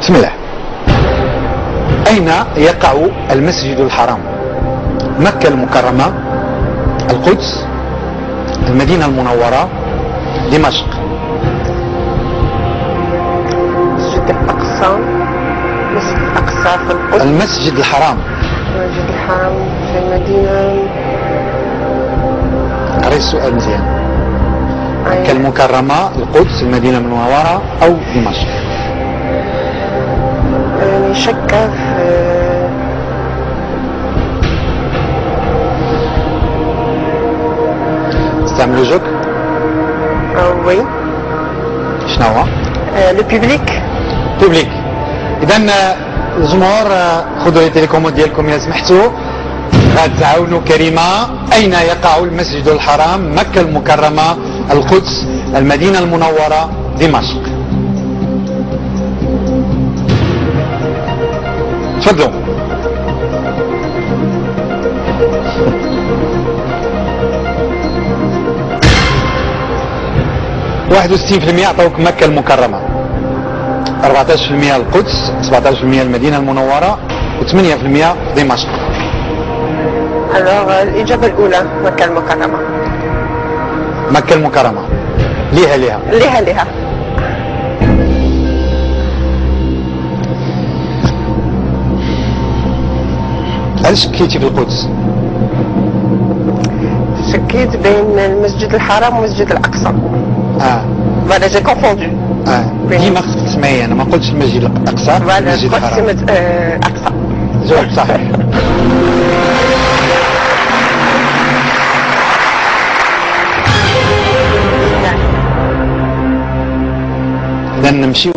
بسم الله. أين يقع المسجد الحرام؟ مكة المكرمة، القدس، المدينة المنورة، دمشق. المسجد الأقصى. المسجد الأقصى في القدس. المسجد الحرام. المسجد الحرام في المدينة. قري السؤال مزيان. مكة المكرمة، القدس، المدينة المنورة أو دمشق. يعني شكة في استعملوا جوك. وي. شنو هو؟ لو بيبليك. بوبليك. إذا الجمهور خذوا لي تيليكوموند ديالكم إذا سمحتوا. غتعاونوا كريمة. أين يقع المسجد الحرام؟ مكة المكرمة، القدس، المدينة المنورة، دمشق. تفضلوا. 61% عطوك مكة المكرمة، 14% القدس، 17% المدينة المنورة، و8% دمشق. الإجابة الأولى مكة المكرمة. مكة المكرمة. ليها لها هل شكيتي في القدس؟ شكيت بين المسجد الحرام والمسجد الأقصى. فوالا جي كونفوندو. ديما خصك تسمعي، انا ما قلتش المسجد الاقصى، المسجد الحرام. اقصى. جواب صحيح. اذا نمشيو